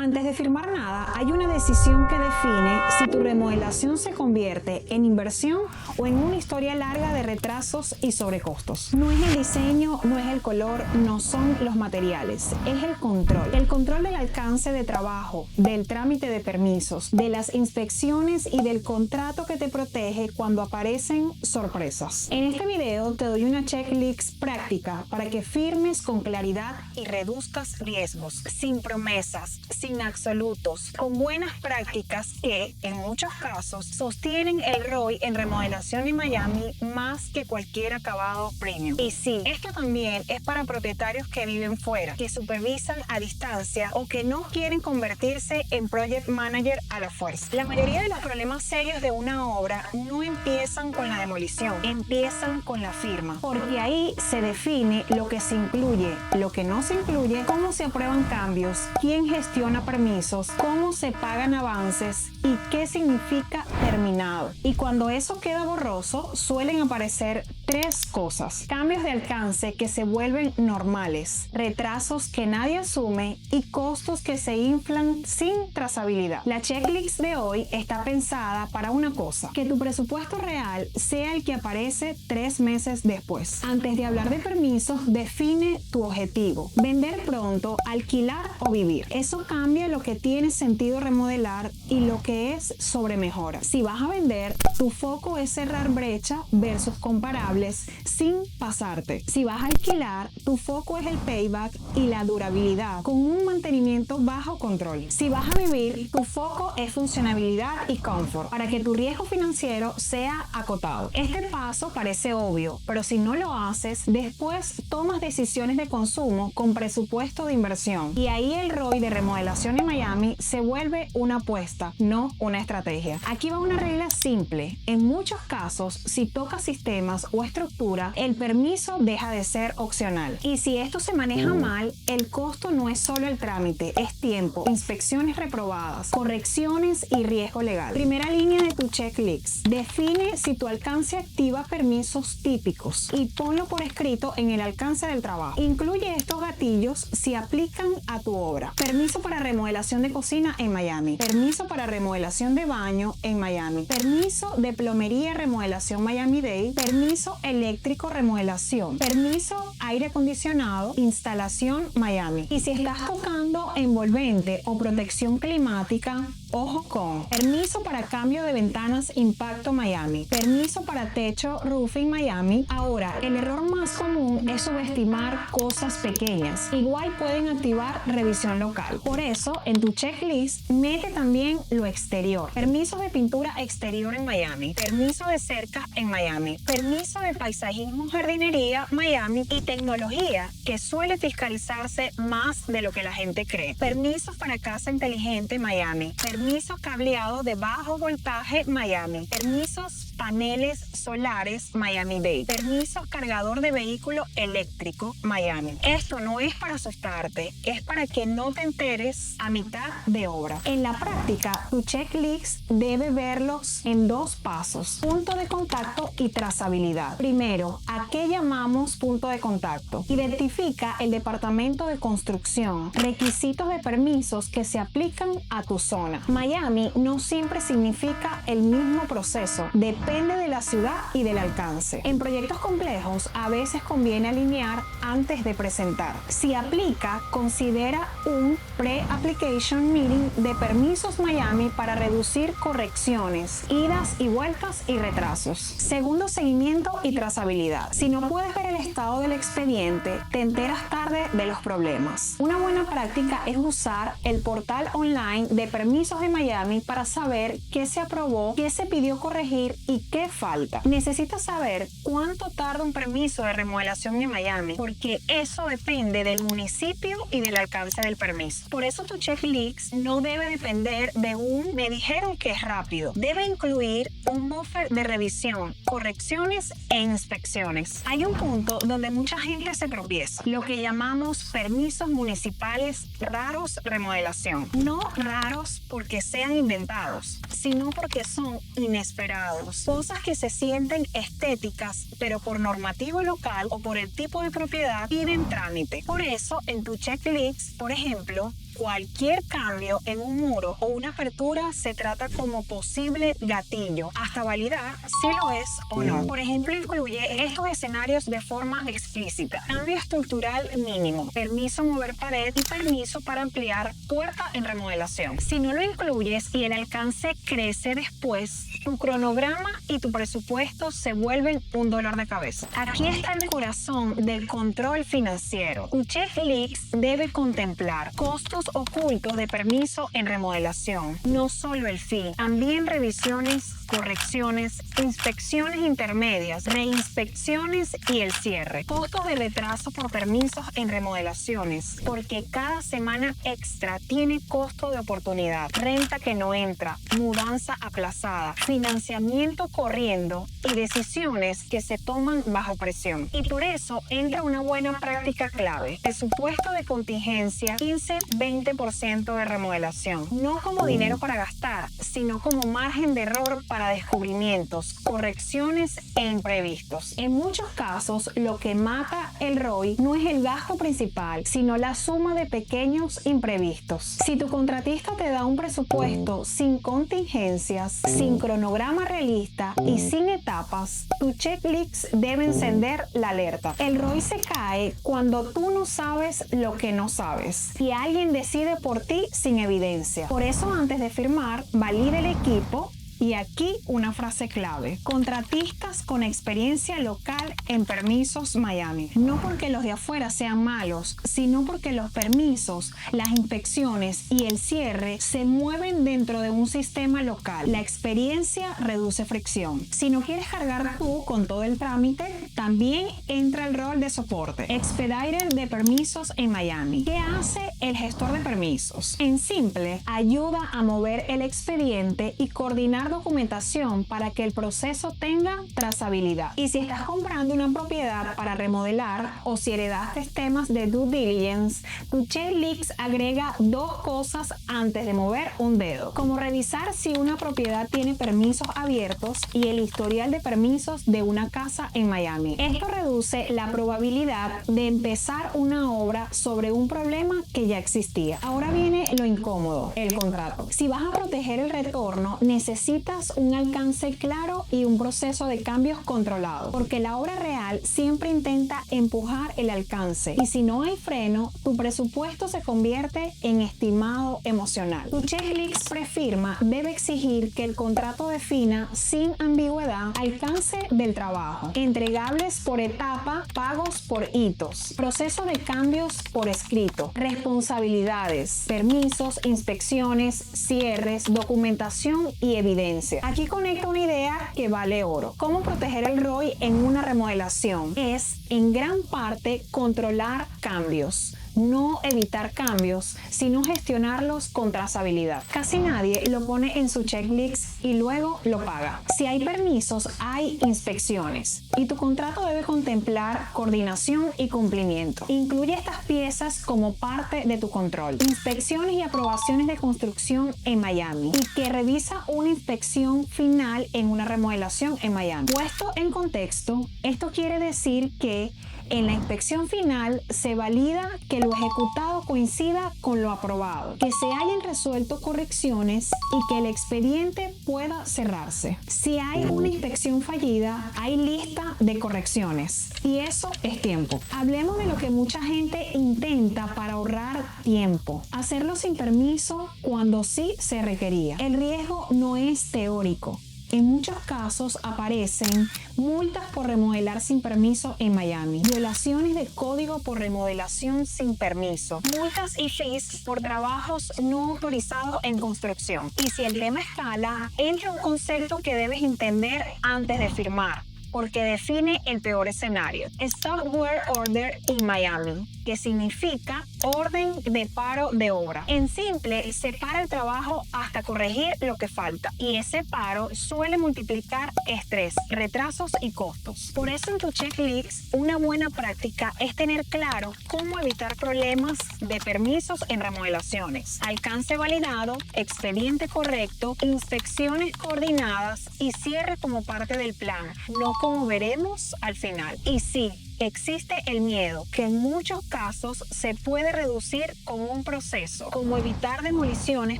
Antes de firmar nada, hay una decisión que define si tu remodelación se convierte en inversión o en una historia larga de retrasos y sobrecostos. No es el diseño, no es el color, no son los materiales, es el control. El control del alcance de trabajo, del trámite de permisos, de las inspecciones y del contrato que te protege cuando aparecen sorpresas. En este video te doy una checklist práctica para que firmes con claridad y reduzcas riesgos, sin promesas, sin absolutos, con buenas prácticas que, en muchos casos, sostienen el ROI en remodelación en Miami más que cualquier acabado premium. Y sí, esto también es para propietarios que viven fuera, que supervisan a distancia o que no quieren convertirse en project manager a la fuerza. La mayoría de los problemas serios de una obra no empiezan con la demolición, empiezan con la firma, porque ahí se define lo que se incluye, lo que no se incluye, cómo se aprueban cambios, quién gestiona permisos, cómo se pagan avances y qué significa terminado. Y cuando eso queda borroso, suelen aparecer tres cosas: cambios de alcance que se vuelven normales, retrasos que nadie asume y costos que se inflan sin trazabilidad. La checklist de hoy está pensada para una cosa: que tu presupuesto real sea el que aparece 3 meses después. Antes de hablar de permisos, define tu objetivo: vender pronto, alquilar o vivir. Eso cambia lo que tiene sentido remodelar y lo que es sobre mejora. Si vas a vender, tu foco es cerrar brecha versus comparables sin pasarte. Si vas a alquilar, tu foco es el payback y la durabilidad con un mantenimiento bajo control. Si vas a vivir, tu foco es funcionabilidad y confort para que tu riesgo financiero sea acotado. Este paso parece obvio, pero si no lo haces, después tomas decisiones de consumo con presupuesto de inversión y ahí el ROI de remodelación en Miami se vuelve una apuesta, no una estrategia. Aquí va una regla simple: en muchos casos, si tocas sistemas o estructura, el permiso deja de ser opcional. Y si esto se maneja mal, el costo no es solo el trámite, es tiempo, inspecciones reprobadas, correcciones y riesgo legal. Primera línea de tu checklist: define si tu alcance activa permisos típicos y ponlo por escrito en el alcance del trabajo. Incluye estos gatillos si aplican a tu obra: permiso para remodelación de cocina en Miami, permiso para remodelación de baño en Miami, permiso de plomería remodelación Miami-Dade, permiso eléctrico remodelación, permiso aire acondicionado, instalación Miami. Y si estás tocando envolvente o protección climática, ojo con permiso para cambio de ventanas impacto Miami, permiso para techo roofing Miami. Ahora, el error más común es subestimar cosas pequeñas. Igual pueden activar revisión local. Por eso, en tu checklist, mete también lo exterior: permiso de pintura exterior en Miami, permiso de cerca en Miami, permiso de paisajismo jardinería Miami y tecnología, que suele fiscalizarse más de lo que la gente cree. Permisos para casa inteligente Miami, permisos cableado de bajo voltaje Miami, permisos paneles solares Miami-Dade, permisos cargador de vehículo eléctrico Miami. Esto no es para asustarte, es para que no te enteres a mitad de obra. En la práctica, tu checklist debe verlos en 2 pasos: punto de contacto y trazabilidad. Primero, ¿a qué llamamos punto de contacto? Identifica el departamento de construcción, requisitos de permisos que se aplican a tu zona. Miami no siempre significa el mismo proceso, depende de la ciudad y del alcance. En proyectos complejos, a veces conviene alinear antes de presentar. Si aplica, considera un pre-application meeting de permisos Miami para reducir correcciones, idas y vueltas y retrasos. Segundo, seguimiento y trazabilidad. Si no puedes ver el estado del expediente, te enteras tarde de los problemas. Una buena práctica es usar el portal online de permisos de Miami para saber qué se aprobó, qué se pidió corregir y qué falta. Necesitas saber cuánto tarda un permiso de remodelación en Miami, porque eso depende del municipio y del alcance del permiso. Por eso tu checklist no debe depender de un "me dijeron que es rápido". Debe incluir un buffer de revisión, correcciones e inspecciones. Hay un punto donde mucha gente se tropieza: lo que llamamos permisos municipales raros remodelación. No raros porque sean inventados, sino porque son inesperados. Cosas que se sienten estéticas, pero por normativo local o por el tipo de propiedad propiedad piden trámite. Por eso, en tu checklist, por ejemplo, cualquier cambio en un muro o una apertura se trata como posible gatillo, hasta validar si lo es o no. Por ejemplo, incluye estos escenarios de forma explícita: cambio estructural mínimo, permiso mover pared y permiso para ampliar puerta en remodelación. Si no lo incluyes y el alcance crece después, tu cronograma y tu presupuesto se vuelven un dolor de cabeza. Aquí está el corazón del control financiero. Tu checklist debe contemplar costos ocultos de permiso en remodelación, no solo el fin, también revisiones, correcciones, inspecciones intermedias, reinspecciones y el cierre. Costos de retraso por permisos en remodelaciones, porque cada semana extra tiene costo de oportunidad, renta que no entra, mudanza aplazada, financiamiento corriendo y decisiones que se toman bajo presión. Y por eso entra una buena práctica clave: presupuesto de contingencia 15-20% de remodelación, no como dinero para gastar, sino como margen de error para descubrimientos, correcciones e imprevistos. En muchos casos, lo que mata el ROI no es el gasto principal, sino la suma de pequeños imprevistos. Si tu contratista te da un presupuesto sin contingencias, sin cronograma realista y sin etapas, tu checklist debe encender la alerta. El ROI se cae cuando tú no sabes lo que no sabes y alguien decide por ti sin evidencia. Por eso, antes de firmar, valida el equipo. Y aquí una frase clave: contratistas con experiencia local en permisos Miami. No porque los de afuera sean malos, sino porque los permisos, las inspecciones y el cierre se mueven dentro de un sistema local. La experiencia reduce fricción. Si no quieres cargar tú con todo el trámite, también entra el rol de soporte. Expediter de permisos en Miami. ¿Qué hace el gestor de permisos? En simple, ayuda a mover el expediente y coordinar documentación para que el proceso tenga trazabilidad. Y si estás comprando una propiedad para remodelar o si heredaste temas de due diligence, tu checklist agrega dos cosas antes de mover un dedo, como revisar si una propiedad tiene permisos abiertos y el historial de permisos de una casa en Miami. Esto reduce la probabilidad de empezar una obra sobre un problema que ya existía. Ahora viene lo incómodo: el contrato. Si vas a proteger el retorno, necesitas un alcance claro y un proceso de cambios controlado, porque la obra real siempre intenta empujar el alcance, y si no hay freno, tu presupuesto se convierte en estimado emocional. Tu checklist prefirma debe exigir que el contrato defina sin ambigüedad alcance del trabajo, entregables por etapa, pagos por hitos, proceso de cambios por escrito, responsabilidades, permisos, inspecciones, cierres, documentación y evidencia. Aquí conecta una idea que vale oro. ¿Cómo proteger el ROI en una remodelación? Es, en gran parte, controlar cambios. No evitar cambios, sino gestionarlos con trazabilidad. Casi nadie lo pone en su checklist y luego lo paga. Si hay permisos, hay inspecciones. Y tu contrato debe contemplar coordinación y cumplimiento. Incluye estas piezas como parte de tu control. Inspecciones y aprobaciones de construcción en Miami. Y que revisa una inspección final en una remodelación en Miami. Puesto en contexto, esto quiere decir que en la inspección final se valida que lo ejecutado coincida con lo aprobado, que se hayan resuelto correcciones y que el expediente pueda cerrarse. Si hay una inspección fallida, hay lista de correcciones y eso es tiempo. Hablemos de lo que mucha gente intenta para ahorrar tiempo: hacerlo sin permiso cuando sí se requería. El riesgo no es teórico. En muchos casos aparecen multas por remodelar sin permiso en Miami, violaciones de código por remodelación sin permiso, multas y fees por trabajos no autorizados en construcción. Y si el tema escala, entra un concepto que debes entender antes de firmar, porque define el peor escenario: Software Order in Miami, que significa orden de paro de obra. En simple, separa el trabajo hasta corregir lo que falta, y ese paro suele multiplicar estrés, retrasos y costos. Por eso, en tu checklist, una buena práctica es tener claro cómo evitar problemas de permisos en remodelaciones: alcance validado, expediente correcto, inspecciones coordinadas y cierre como parte del plan, no como veremos al final. Y sí, existe el miedo, que en muchos casos se puede reducir con un proceso, como evitar demoliciones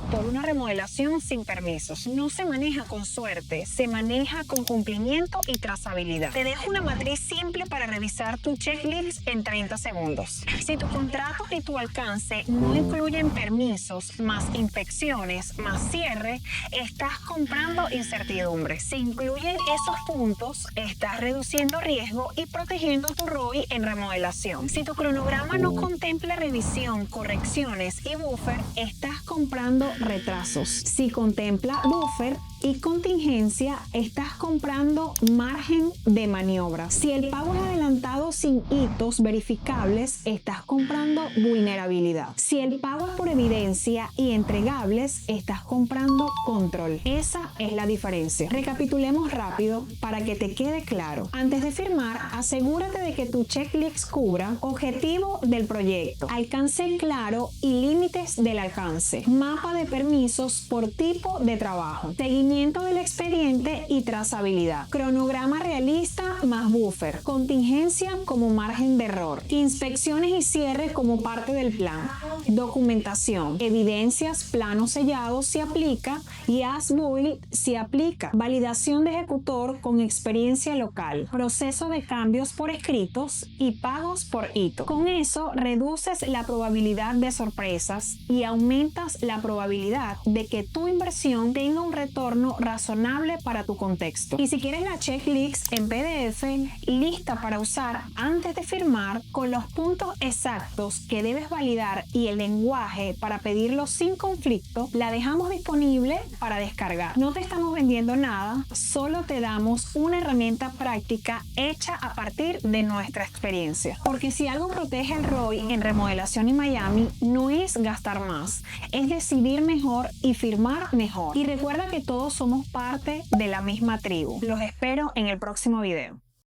por una remodelación sin permisos. No se maneja con suerte, se maneja con cumplimiento y trazabilidad. Te dejo una matriz simple para revisar tu checklist en 30 segundos. Si tu contrato y tu alcance no incluyen permisos, más inspecciones, más cierre, estás comprando incertidumbre. Si incluyen esos puntos, estás reduciendo riesgo y protegiendo tu ROI en remodelación. Si tu cronograma no contempla revisión, correcciones y buffer, estás comprando retrasos. Si contempla buffer y contingencia, estás comprando margen de maniobra. Si el pago es adelantado sin hitos verificables, estás comprando vulnerabilidad. Si el pago es por evidencia y entregables, estás comprando control. Esa es la diferencia. Recapitulemos rápido para que te quede claro. Antes de firmar, asegúrate de que tu checklist cubra objetivo del proyecto, alcance claro y límites del alcance, mapa de permisos por tipo de trabajo, seguimiento del expediente y trazabilidad, cronograma realista más buffer, contingencia como margen de error, inspecciones y cierre como parte del plan, documentación, evidencias, planos sellados si aplica y as-built si aplica, validación de ejecutor con experiencia local, proceso de cambios por escritos y pagos por hito. Con eso reduces la probabilidad de sorpresas y aumentas la probabilidad de que tu inversión tenga un retorno razonable para tu contexto. Y si quieres la checklist en PDF lista para usar antes de firmar, con los puntos exactos que debes validar y el lenguaje para pedirlo sin conflicto, la dejamos disponible para descargar. No te estamos vendiendo nada, solo te damos una herramienta práctica hecha a partir de nuestra experiencia. Porque si algo protege el ROI en remodelación en Miami, no es gastar más, es decidir mejor y firmar mejor. Y recuerda que todos somos parte de la misma tribu. Los espero en el próximo video.